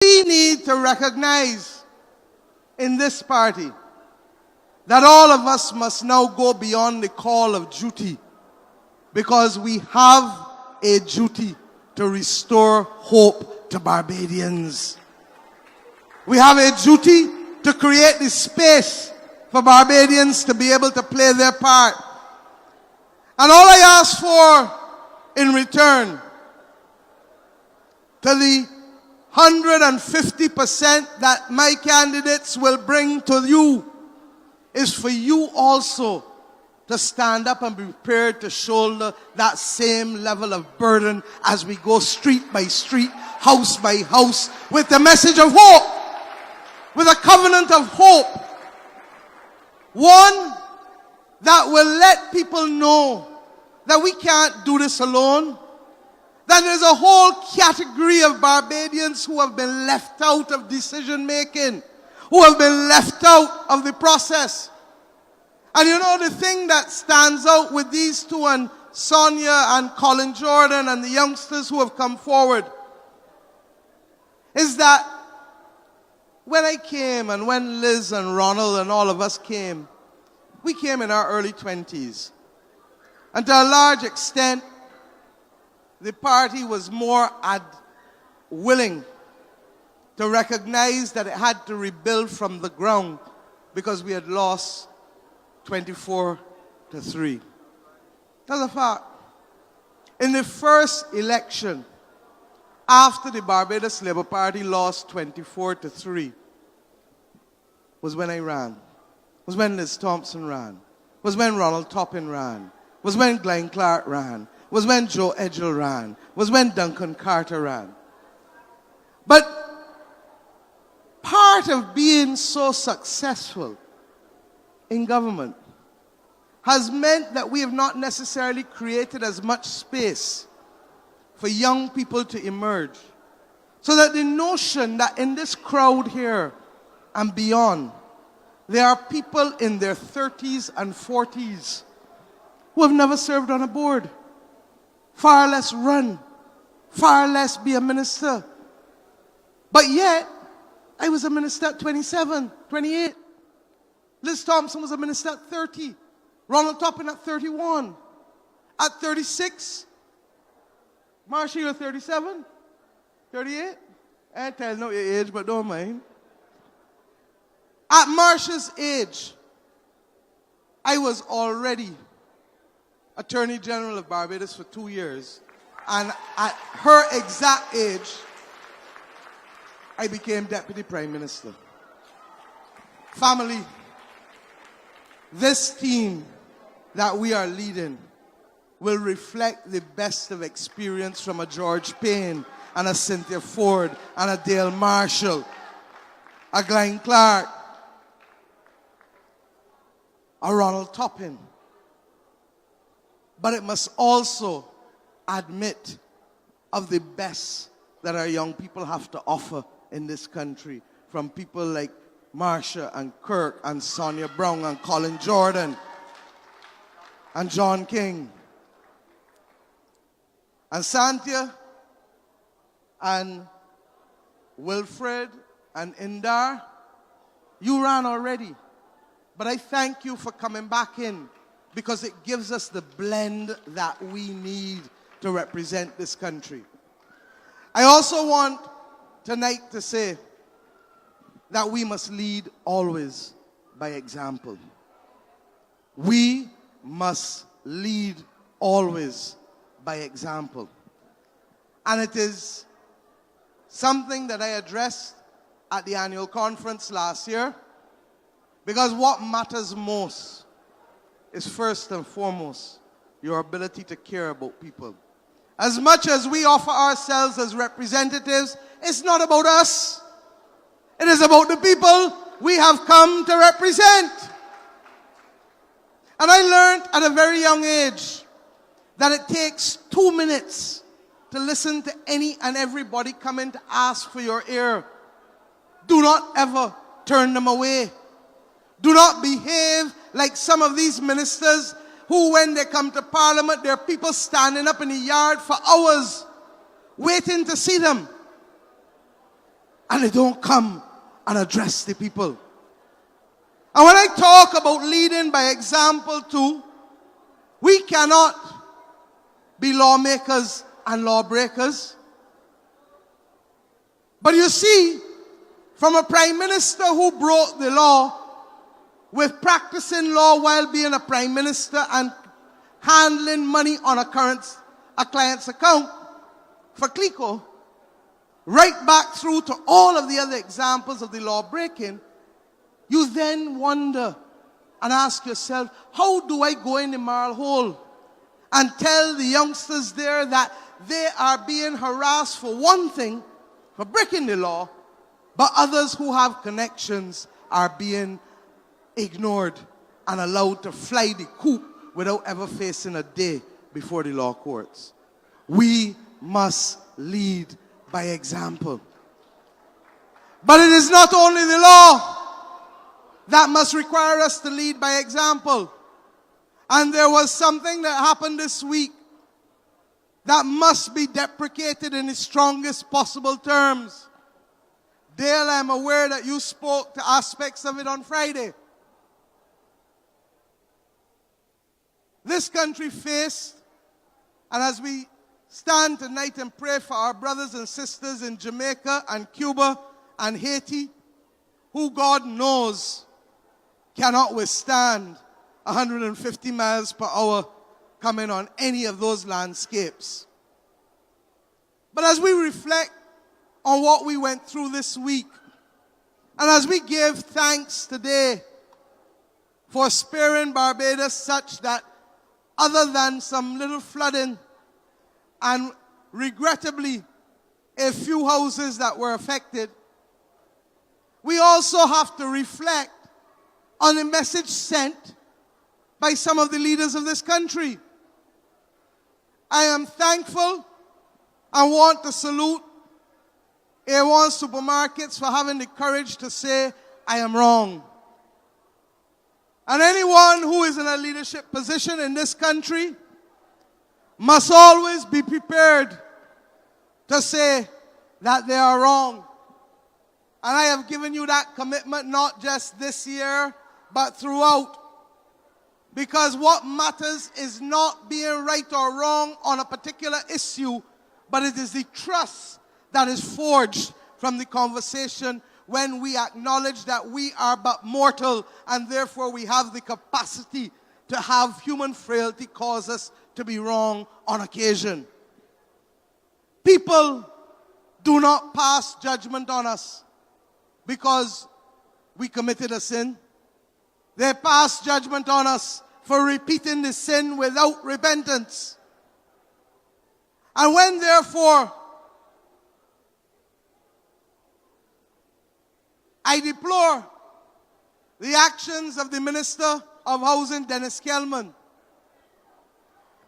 We need to recognize in this party that all of us must now go beyond the call of duty, because we have a duty to restore hope to Barbadians. We have a duty to create the space for Barbadians to be able to play their part. And all I ask for in return to the 150% that my candidates will bring to you is for you also to stand up and be prepared to shoulder that same level of burden as we go street by street, house by house, with the message of hope, with a covenant of hope. One that will let people know that we can't do this alone, that there's a whole category of Barbadians who have been left out of decision making, who have been left out of the process. And you know, the thing that stands out with these two, and Sonia and Colin Jordan and the youngsters who have come forward, is that when I came, and when Liz and Ronald and all of us came, we came in our early 20s. And to a large extent, the party was more willing to recognize that it had to rebuild from the ground because we had lost 24-3. That's a fact. In the first election, after the Barbados Labour Party lost 24-3, was when I ran, was when Liz Thompson ran, was when Ronald Toppin ran, was when Glenn Clark ran, was when Joe Edgell ran, was when Duncan Carter ran. But part of being so successful in government has meant that we have not necessarily created as much space for young people to emerge. So that the notion that in this crowd here and beyond, there are people in their 30s and 40s who have never served on a board, far less run, far less be a minister. But yet, I was a minister at 27, 28. Liz Thompson was a minister at 30. Ronald Toppin at 31. At 36, Marcia, you're 37? 38? I ain't telling no your age, but don't mind. At Marcia's age, I was already Attorney General of Barbados for 2 years. And at her exact age, I became Deputy Prime Minister. Family, this team that we are leading will reflect the best of experience from a George Payne and a Cynthia Ford and a Dale Marshall, a Glenn Clark, a Ronald Toppin. But it must also admit of the best that our young people have to offer in this country, from people like Marcia and Kirk and Sonia Brown and Colin Jordan and John King and Santia and Wilfred and Indar. You ran already, but I thank you for coming back in, because it gives us the blend that we need to represent this country. I also want tonight to say that we must lead always by example. We must lead always by example. And it is something that I addressed at the annual conference last year, because what matters most is first and foremost your ability to care about people. As much as we offer ourselves as representatives, it's not about us. It is about the people we have come to represent. And I learned at a very young age that it takes 2 minutes to listen to any and everybody coming to ask for your ear. Do not ever turn them away. Do not behave like some of these ministers who, when they come to Parliament, there are people standing up in the yard for hours waiting to see them. and they don't come and address the people. And when I talk about leading by example too, we cannot be lawmakers and lawbreakers. But you see, from a prime minister who broke the law with practicing law while being a prime minister and handling money on a client's account for CLICO, right back through to all of the other examples of the law breaking, you then wonder and ask yourself, how do I go in the moral hole and tell the youngsters there that they are being harassed for one thing, for breaking the law, but others who have connections are being ignored and allowed to fly the coop without ever facing a day before the law courts? We must lead by example. But it is not only the law that must require us to lead by example. And there was something that happened this week that must be deprecated in the strongest possible terms. Dale, I'm aware that you spoke to aspects of it on Friday. This country faced, and as we stand tonight and pray for our brothers and sisters in Jamaica and Cuba and Haiti, who God knows cannot withstand 150 miles per hour coming on any of those landscapes. But as we reflect on what we went through this week, and as we give thanks today for sparing Barbados such that other than some little flooding and regrettably a few houses that were affected, we also have to reflect on the message sent by some of the leaders of this country. I am thankful and want to salute A1 Supermarkets for having the courage to say, I am wrong. And anyone who is in a leadership position in this country must always be prepared to say that they are wrong. And I have given you that commitment not just this year, but throughout. Because what matters is not being right or wrong on a particular issue, but it is the trust that is forged from the conversation when we acknowledge that we are but mortal and therefore we have the capacity to have human frailty cause us to be wrong on occasion. People do not pass judgment on us because we committed a sin. They pass judgment on us for repeating the sin without repentance. And when therefore I deplore the actions of the Minister of Housing, Dennis Kelman,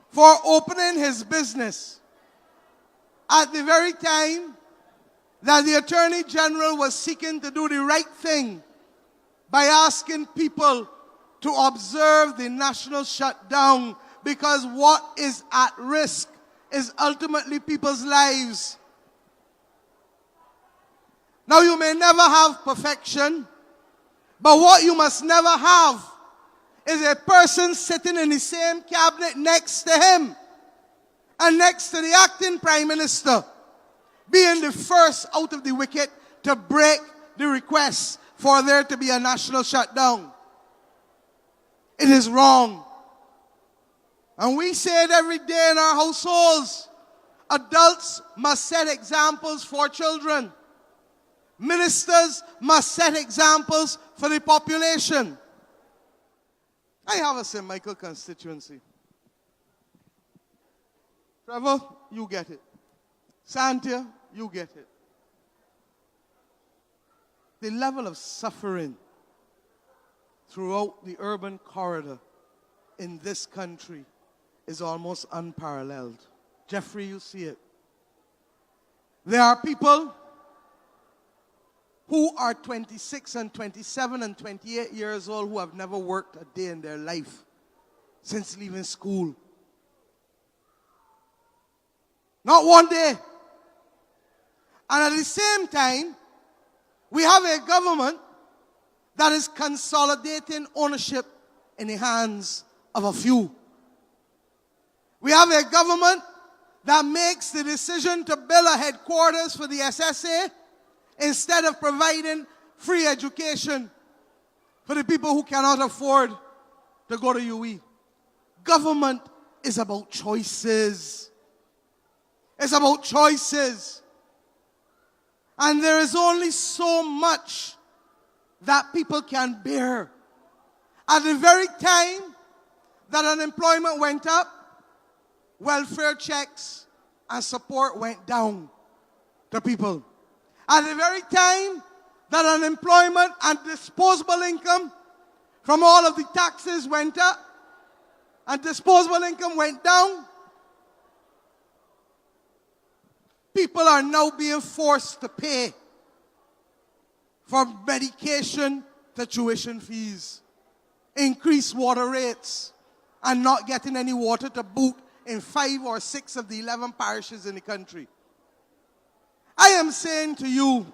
for opening his business at the very time that the Attorney General was seeking to do the right thing by asking people to observe the national shutdown, because what is at risk is ultimately people's lives. Now, you may never have perfection, but what you must never have is a person sitting in the same cabinet next to him and next to the acting Prime Minister being the first out of the wicket to break the request for there to be a national shutdown. It is wrong. And we say it every day in our households. Adults must set examples for children. Ministers must set examples for the population. I have a St. Michael constituency. Trevor, you get it. Santia, you get it. The level of suffering throughout the urban corridor in this country is almost unparalleled. Jeffrey, you see it. There are people who are 26 and 27 and 28 years old who have never worked a day in their life since leaving school. Not one day. And at the same time, We have a government that is consolidating ownership in the hands of a few. We have a government that makes the decision to build a headquarters for the SSA instead of providing free education for the people who cannot afford to go to UE. Government is about choices. It's about choices. And there is only so much that people can bear. At the very time that unemployment went up, welfare checks and support went down to people. At the very time that unemployment and disposable income from all of the taxes went up and disposable income went down, people are now being forced to pay for medication to tuition fees, increased water rates, and not getting any water to boot in 5 or 6 of the 11 parishes in the country. I am saying to you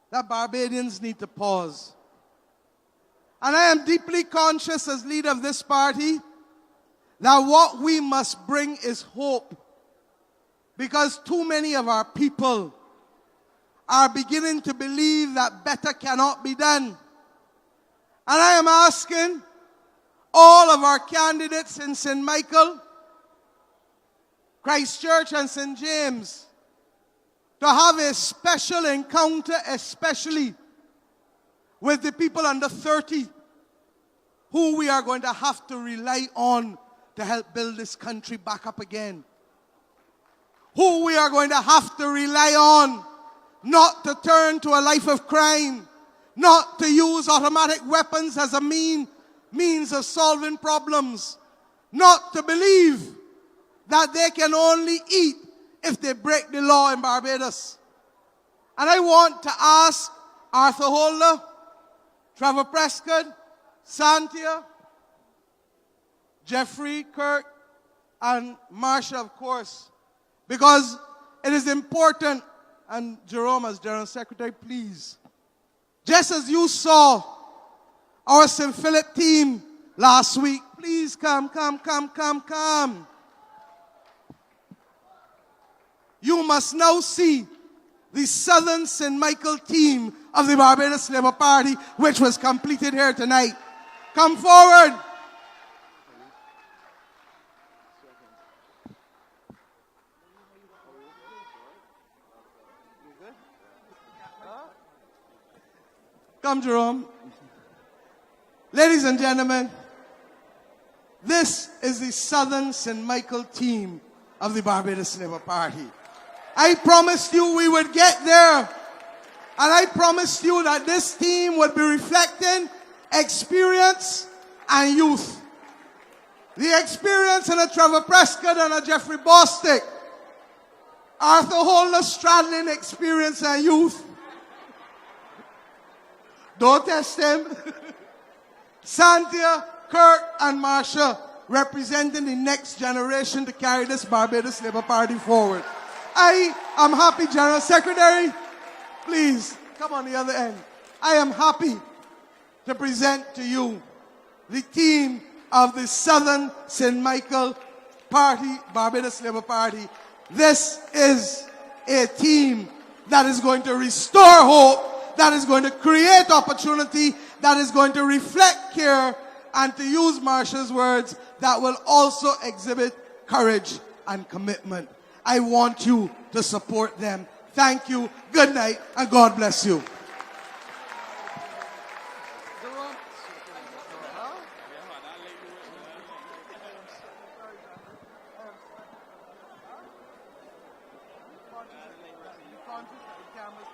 that Barbadians need to pause. And I am deeply conscious as leader of this party that what we must bring is hope. Because too many of our people are beginning to believe that better cannot be done. And I am asking all of our candidates in St. Michael, Christchurch and St. James to have a special encounter, especially with the people under 30 who we are going to have to rely on to help build this country back up again. Who we are going to have to rely on not to turn to a life of crime, not to use automatic weapons as a means of solving problems, not to believe that they can only eat if they break the law in Barbados. And I want to ask Arthur Holder, Trevor Prescott, Santia, Jeffrey, Kirk, and Marsha, of course, because it is important, and Jerome as General Secretary, please, just as you saw our St. Philip team last week, please come. You must now see the Southern St. Michael team of the Barbados Labour Party, which was completed here tonight. Come forward. Come, Jerome. Ladies and gentlemen, this is the Southern St. Michael team of the Barbados Labour Party. I promised you we would get there. And I promised you that this team would be reflecting experience and youth. The experience in a Trevor Prescott and a Jeffrey Bostick. Arthur Holder straddling experience and youth. Don't test them. Santia, Kirk, and Marsha representing the next generation to carry this Barbados Labour Party forward. I am happy, General Secretary. Please, come on the other end. I am happy to present to you the team of the Southern St. Michael Party, Barbados Labour Party. This is a team that is going to restore hope, that is going to create opportunity, that is going to reflect care, and to use Marsha's words, that will also exhibit courage and commitment. I want you to support them. Thank you, good night, and God bless you. Cameras,